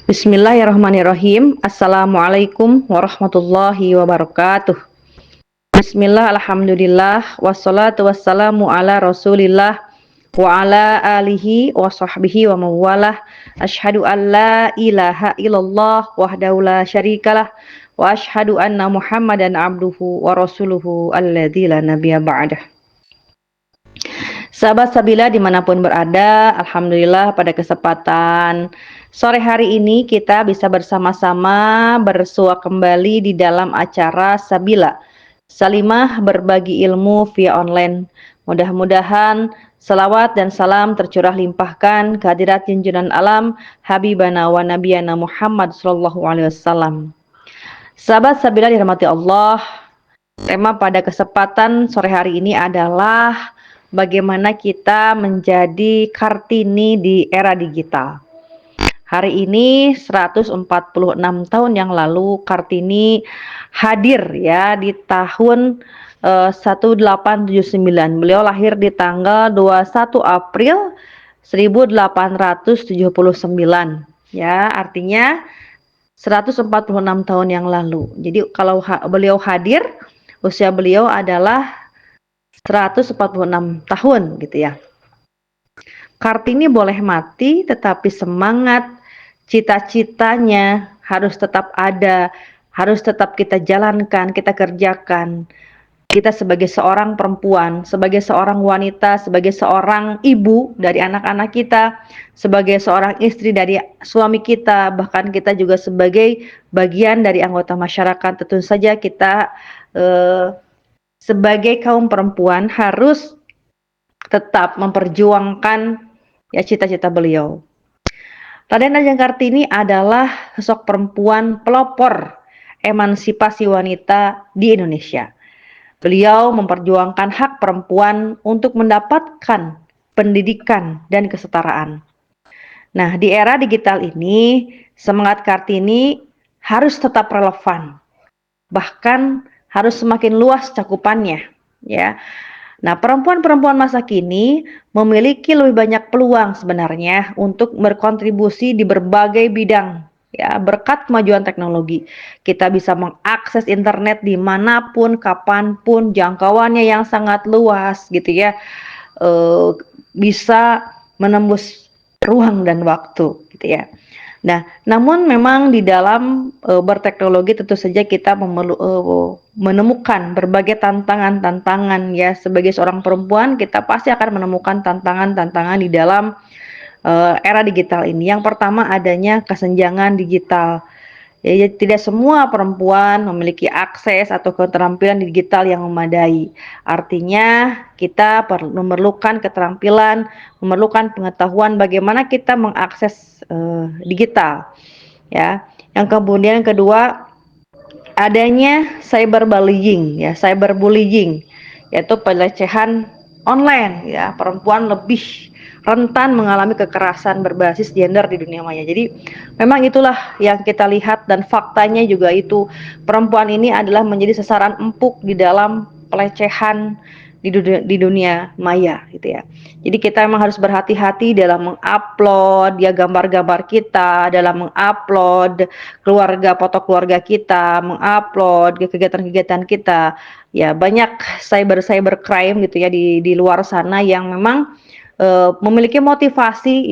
Bismillahirrahmanirrahim. Assalamualaikum warahmatullahi wabarakatuh. Bismillah, alhamdulillah, wassalatu wassalamu ala rasulillah wa ala alihi wa sahbihi wa mawalah. Ashhadu an la ilaha illallah wahdahu la syarikalah wa ashhadu anna muhammadan abduhu wa rasuluhu alladzi la nabiyya ba'dah. Sahabat Sabila dimanapun berada, alhamdulillah pada kesempatan sore hari ini kita bisa bersama-sama bersua kembali di dalam acara Sabila Salimah berbagi ilmu via online. Mudah-mudahan salawat dan salam tercurah limpahkan kehadirat junjungan alam Habibana wa Nabiyana Muhammad sallallahu alaihi wasallam. Sahabat Sabila dirahmati Allah, tema pada kesempatan sore hari ini adalah bagaimana kita menjadi Kartini di era digital. Hari ini 146 tahun yang lalu Kartini hadir ya di tahun 1879. Beliau lahir di tanggal 21 April 1879 ya, artinya 146 tahun yang lalu. Jadi kalau beliau hadir, usia beliau adalah 146 tahun gitu ya. Kartini boleh mati tetapi semangat cita-citanya harus tetap ada, harus tetap kita jalankan, kita kerjakan. Kita sebagai seorang perempuan, sebagai seorang wanita, sebagai seorang ibu dari anak-anak kita, sebagai seorang istri dari suami kita, bahkan kita juga sebagai bagian dari anggota masyarakat, tentu saja kita sebagai kaum perempuan harus tetap memperjuangkan ya cita-cita beliau. Raden Ajeng Kartini adalah sosok perempuan pelopor emansipasi wanita di Indonesia. Beliau memperjuangkan hak perempuan untuk mendapatkan pendidikan dan kesetaraan. Nah, di era digital ini, semangat Kartini harus tetap relevan. Bahkan harus semakin luas cakupannya, ya. Nah, perempuan-perempuan masa kini memiliki lebih banyak peluang sebenarnya untuk berkontribusi di berbagai bidang. Ya, berkat kemajuan teknologi, kita bisa mengakses internet dimanapun, kapanpun, jangkauannya yang sangat luas, gitu ya. Bisa menembus ruang dan waktu, gitu ya. Nah, namun memang di dalam berteknologi tentu saja kita menemukan berbagai tantangan-tantangan ya. Sebagai seorang perempuan kita pasti akan menemukan tantangan-tantangan di dalam era digital ini. Yang pertama adanya kesenjangan digital. Ya, tidak semua perempuan memiliki akses atau keterampilan digital yang memadai. Artinya kita memerlukan keterampilan, memerlukan pengetahuan bagaimana kita mengakses digital. Ya. Yang kemudian kedua adanya cyberbullying, ya, cyberbullying, yaitu pelecehan online. Ya, perempuan lebih rentan mengalami kekerasan berbasis gender di dunia maya. Jadi memang itulah yang kita lihat dan faktanya juga itu, perempuan ini adalah menjadi sasaran empuk di dalam pelecehan di dunia maya gitu ya. Jadi kita memang harus berhati-hati dalam mengupload ya gambar-gambar kita, dalam mengupload foto keluarga kita, mengupload kegiatan-kegiatan kita. Ya, banyak cyber crime gitu ya di luar sana yang memang memiliki motivasi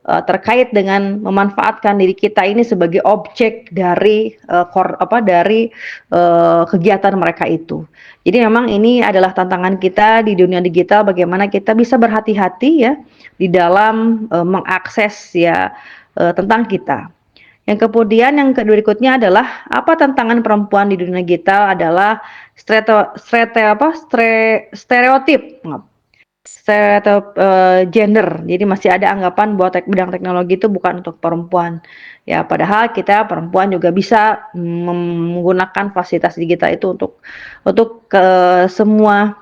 terkait dengan memanfaatkan diri kita ini sebagai objek dari kegiatan mereka itu. Jadi memang ini adalah tantangan kita di dunia digital, bagaimana kita bisa berhati-hati ya di dalam mengakses ya tentang kita. Yang kemudian yang berikutnya adalah apa tantangan perempuan di dunia digital adalah stereotip gender. Jadi masih ada anggapan bahwa bidang teknologi itu bukan untuk perempuan. Ya, padahal kita perempuan juga bisa menggunakan fasilitas digital itu untuk semua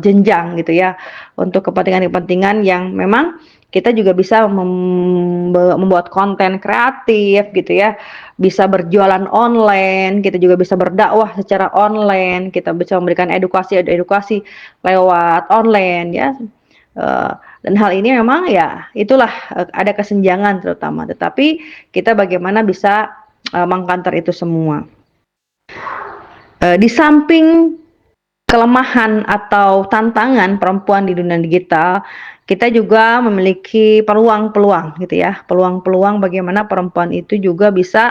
jenjang gitu ya. Untuk kepentingan-kepentingan yang memang kita juga bisa membuat konten kreatif gitu ya, bisa berjualan online, kita juga bisa berdakwah secara online, kita bisa memberikan edukasi lewat online ya. Dan hal ini memang ya itulah ada kesenjangan terutama, tetapi kita bagaimana bisa mengcounter itu semua. Di samping kelemahan atau tantangan perempuan di dunia digital, kita juga memiliki peluang-peluang gitu ya. Peluang-peluang bagaimana perempuan itu juga bisa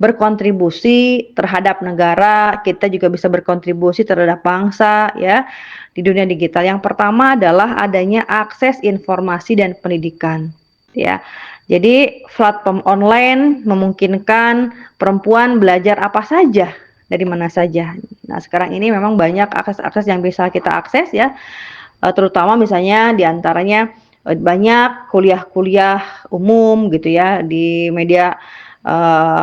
berkontribusi terhadap negara, kita juga bisa berkontribusi terhadap bangsa ya di dunia digital. Yang pertama adalah adanya akses informasi dan pendidikan ya. Jadi platform online memungkinkan perempuan belajar apa saja dari mana saja. Nah, sekarang ini memang banyak akses-akses yang bisa kita akses ya, terutama misalnya diantaranya banyak kuliah-kuliah umum gitu ya di media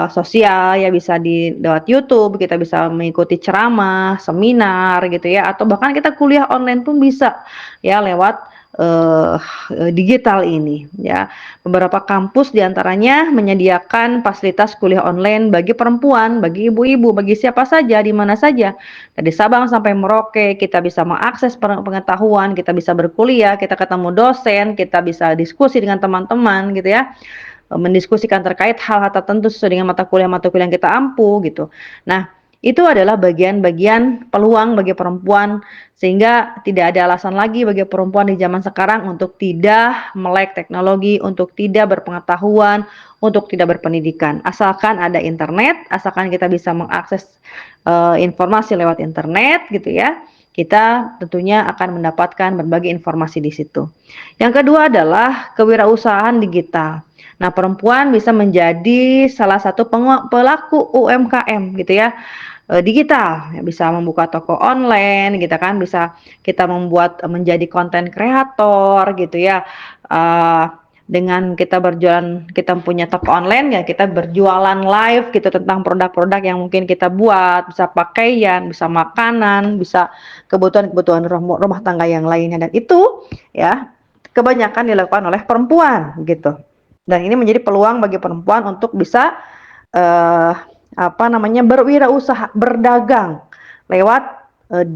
sosial ya, bisa di lewat YouTube kita bisa mengikuti ceramah, seminar gitu ya, atau bahkan kita kuliah online pun bisa ya lewat uh, digital ini ya. Beberapa kampus diantaranya menyediakan fasilitas kuliah online bagi perempuan, bagi ibu-ibu, bagi siapa saja, di mana saja. Dari Sabang sampai Merauke kita bisa mengakses pengetahuan, kita bisa berkuliah, kita ketemu dosen, kita bisa diskusi dengan teman-teman gitu ya, mendiskusikan terkait hal-hal tertentu sesuai dengan mata kuliah yang kita ampu gitu. Nah, itu adalah bagian-bagian peluang bagi perempuan, sehingga tidak ada alasan lagi bagi perempuan di zaman sekarang untuk tidak melek teknologi, untuk tidak berpengetahuan, untuk tidak berpendidikan. Asalkan ada internet, asalkan kita bisa mengakses informasi lewat internet gitu ya, kita tentunya akan mendapatkan berbagai informasi di situ. Yang kedua adalah kewirausahaan digital. Nah, perempuan bisa menjadi salah satu pelaku UMKM gitu ya, digital, ya, bisa membuka toko online gitu kan, bisa kita membuat menjadi konten kreator gitu ya. Dengan kita berjualan, kita punya toko online ya, kita berjualan live gitu tentang produk-produk yang mungkin kita buat, bisa pakaian, bisa makanan, bisa kebutuhan-kebutuhan rumah tangga yang lainnya, dan itu ya kebanyakan dilakukan oleh perempuan gitu. Dan ini menjadi peluang bagi perempuan untuk bisa berwirausaha, berdagang lewat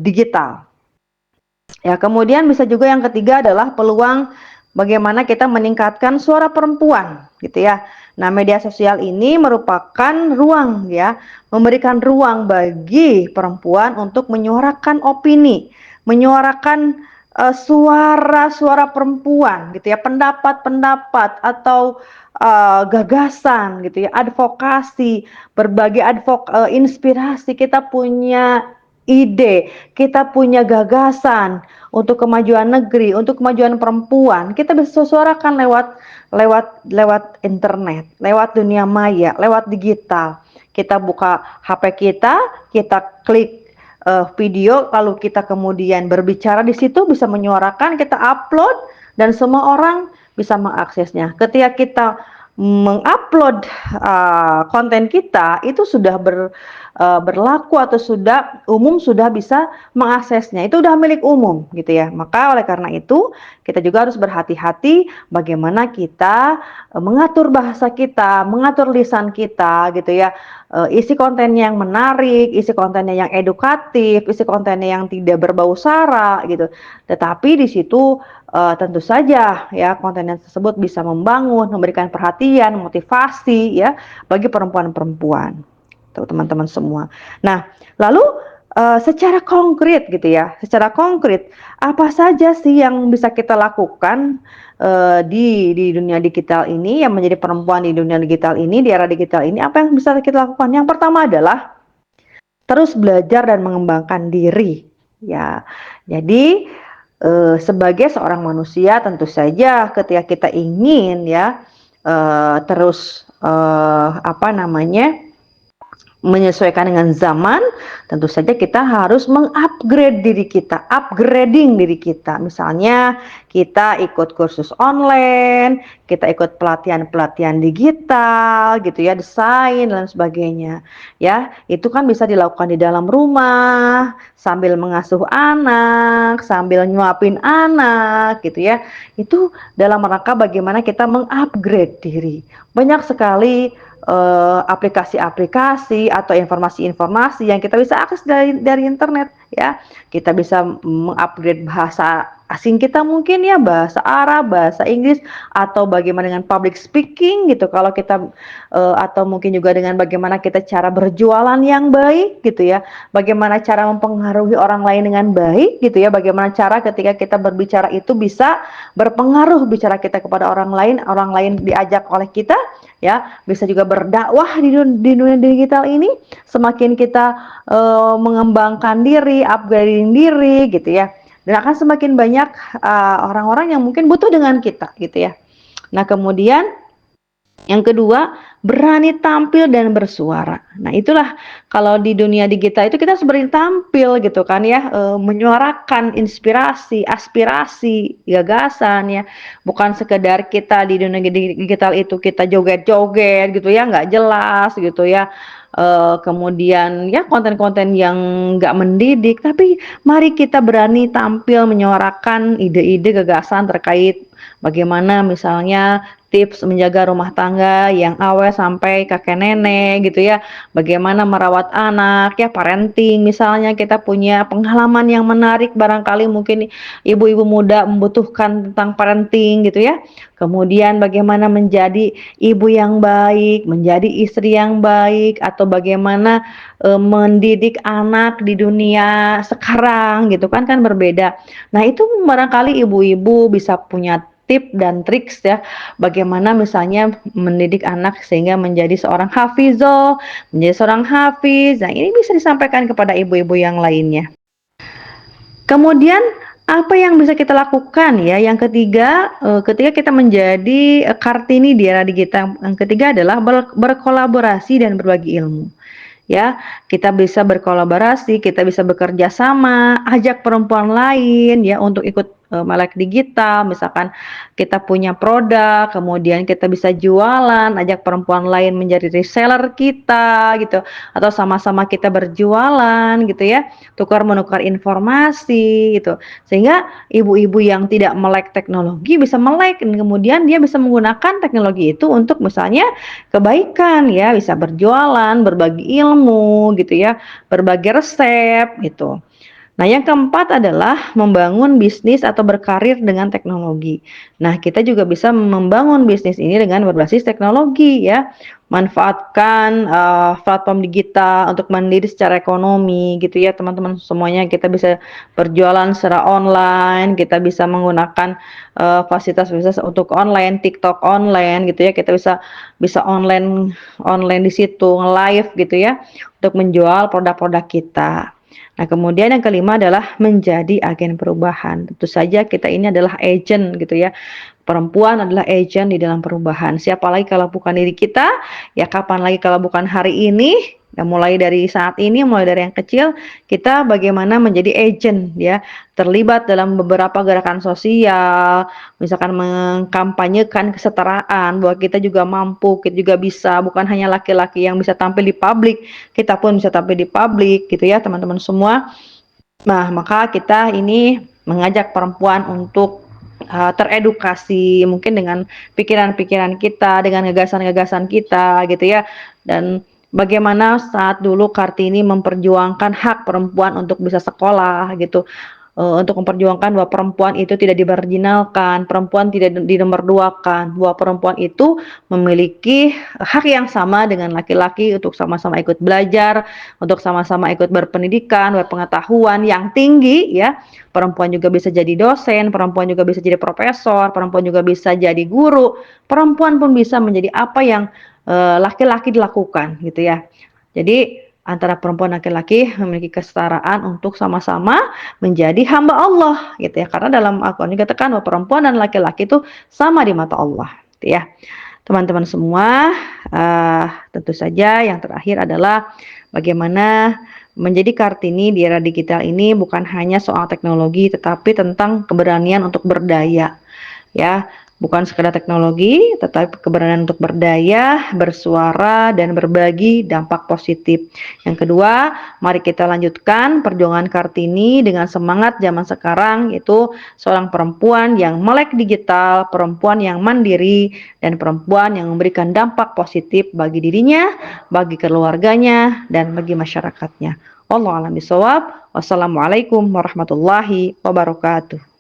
digital. Ya, kemudian bisa juga yang ketiga adalah peluang bagaimana kita meningkatkan suara perempuan gitu ya. Nah, media sosial ini merupakan ruang ya, memberikan ruang bagi perempuan untuk menyuarakan opini, menyuarakan suara-suara perempuan gitu ya, pendapat-pendapat atau gagasan gitu ya, advokasi, berbagai inspirasi. Kita punya ide, kita punya gagasan untuk kemajuan negeri, untuk kemajuan perempuan, kita bisa suarakan lewat internet, lewat dunia maya, lewat digital. Kita buka HP kita klik video, lalu kita kemudian berbicara di situ, bisa menyuarakan, kita upload dan semua orang bisa mengaksesnya. Ketika kita mengupload konten kita, itu sudah berlaku atau sudah bisa mengaksesnya, itu udah milik umum gitu ya. Maka oleh karena itu kita juga harus berhati-hati bagaimana kita mengatur bahasa kita, mengatur lisan kita gitu ya. Isi kontennya yang menarik, isi kontennya yang edukatif, isi kontennya yang tidak berbau sara gitu. Tetapi di situ tentu saja ya konten tersebut bisa membangun, memberikan perhatian, motivasi ya bagi perempuan-perempuan, teman-teman semua. Nah, lalu secara konkret gitu ya, secara konkret apa saja sih yang bisa kita lakukan di dunia digital ini, yang menjadi perempuan di dunia digital ini, di era digital ini, apa yang bisa kita lakukan? Yang pertama adalah terus belajar dan mengembangkan diri ya. Jadi sebagai seorang manusia tentu saja ketika kita ingin ya terus menyesuaikan dengan zaman, tentu saja kita harus mengupgrade diri kita, upgrading diri kita. Misalnya kita ikut kursus online, kita ikut pelatihan-pelatihan digital gitu ya, desain dan sebagainya. Ya, itu kan bisa dilakukan di dalam rumah, sambil mengasuh anak, sambil nyuapin anak gitu ya. Itu dalam rangka bagaimana kita mengupgrade diri. Banyak sekali aplikasi-aplikasi atau informasi-informasi yang kita bisa akses dari internet ya. Kita bisa mengupgrade bahasa asing kita mungkin ya, bahasa Arab, bahasa Inggris, atau bagaimana dengan public speaking gitu kalau kita atau mungkin juga dengan bagaimana kita cara berjualan yang baik gitu ya, bagaimana cara mempengaruhi orang lain dengan baik gitu ya, bagaimana cara ketika kita berbicara itu bisa berpengaruh bicara kita kepada orang lain diajak oleh kita ya, bisa juga berdakwah di dunia digital ini. Semakin kita mengembangkan diri, upgrading diri gitu ya, dan akan semakin banyak orang-orang yang mungkin butuh dengan kita gitu ya. Nah, kemudian yang kedua, berani tampil dan bersuara. Nah, itulah kalau di dunia digital itu kita harus berani tampil gitu kan ya, menyuarakan inspirasi, aspirasi, gagasan ya. Bukan sekedar kita di dunia digital itu kita joget-joget gitu ya, nggak jelas gitu ya. Kemudian ya konten-konten yang nggak mendidik, tapi mari kita berani tampil menyuarakan ide-ide gagasan terkait bagaimana misalnya tips menjaga rumah tangga yang awet sampai kakek nenek gitu ya, bagaimana merawat anak ya, parenting misalnya kita punya pengalaman yang menarik, barangkali mungkin ibu-ibu muda membutuhkan tentang parenting gitu ya. Kemudian bagaimana menjadi ibu yang baik, menjadi istri yang baik, atau bagaimana mendidik anak di dunia sekarang gitu kan berbeda. Nah, itu barangkali ibu-ibu bisa punya tip dan triks ya, bagaimana misalnya mendidik anak sehingga menjadi seorang hafizah, menjadi seorang hafiz. Nah, ini bisa disampaikan kepada ibu-ibu yang lainnya. Kemudian apa yang bisa kita lakukan ya? Yang ketiga, ketika kita menjadi Kartini di era digital, yang ketiga adalah berkolaborasi dan berbagi ilmu. Ya, kita bisa berkolaborasi, kita bisa bekerja sama, ajak perempuan lain ya untuk ikut melek digital. Misalkan kita punya produk, kemudian kita bisa jualan, ajak perempuan lain menjadi reseller kita gitu, atau sama-sama kita berjualan gitu ya, tukar menukar informasi gitu. Sehingga ibu-ibu yang tidak melek teknologi bisa melek, dan kemudian dia bisa menggunakan teknologi itu untuk misalnya kebaikan ya, bisa berjualan, berbagi ilmu gitu ya, berbagi resep gitu. Nah, yang keempat adalah membangun bisnis atau berkarir dengan teknologi. Nah, kita juga bisa membangun bisnis ini dengan berbasis teknologi ya. Manfaatkan platform digital untuk mandiri secara ekonomi gitu ya, teman-teman semuanya. Kita bisa berjualan secara online, kita bisa menggunakan fasilitas-fasilitas untuk online, TikTok online gitu ya. Kita bisa bisa online online di situ, nge-live gitu ya, untuk menjual produk-produk kita. Nah, kemudian yang kelima adalah menjadi agen perubahan. Tentu saja kita ini adalah agent gitu ya. Perempuan adalah agent di dalam perubahan. Siapa lagi kalau bukan diri kita? Ya kapan lagi kalau bukan hari ini? Ya, mulai dari saat ini, mulai dari yang kecil, kita bagaimana menjadi agent ya, terlibat dalam beberapa gerakan sosial, misalkan mengkampanyekan kesetaraan, bahwa kita juga mampu, kita juga bisa, bukan hanya laki-laki yang bisa tampil di publik, kita pun bisa tampil di publik gitu ya, teman-teman semua. Nah, maka kita ini mengajak perempuan untuk teredukasi mungkin dengan pikiran-pikiran kita, dengan gagasan-gagasan kita gitu ya. Dan bagaimana saat dulu Kartini memperjuangkan hak perempuan untuk bisa sekolah gitu, untuk memperjuangkan bahwa perempuan itu tidak dimarginalkan, perempuan tidak dinomorduakan, bahwa perempuan itu memiliki hak yang sama dengan laki-laki untuk sama-sama ikut belajar, untuk sama-sama ikut berpendidikan, berpengetahuan yang tinggi ya. Perempuan juga bisa jadi dosen, perempuan juga bisa jadi profesor, perempuan juga bisa jadi guru, perempuan pun bisa menjadi apa yang laki-laki dilakukan gitu ya. Jadi antara perempuan dan laki-laki memiliki kesetaraan untuk sama-sama menjadi hamba Allah gitu ya. Karena dalam Al-Qur'an dikatakan bahwa perempuan dan laki-laki itu sama di mata Allah gitu ya. Teman-teman semua, tentu saja yang terakhir adalah bagaimana menjadi Kartini di era digital ini bukan hanya soal teknologi tetapi tentang keberanian untuk berdaya ya. Bukan sekedar teknologi, tetapi keberanian untuk berdaya, bersuara, dan berbagi dampak positif. Yang kedua, mari kita lanjutkan perjuangan Kartini dengan semangat zaman sekarang, yaitu seorang perempuan yang melek digital, perempuan yang mandiri, dan perempuan yang memberikan dampak positif bagi dirinya, bagi keluarganya, dan bagi masyarakatnya. Wallahu a'lam bishawab. Wassalamualaikum warahmatullahi wabarakatuh.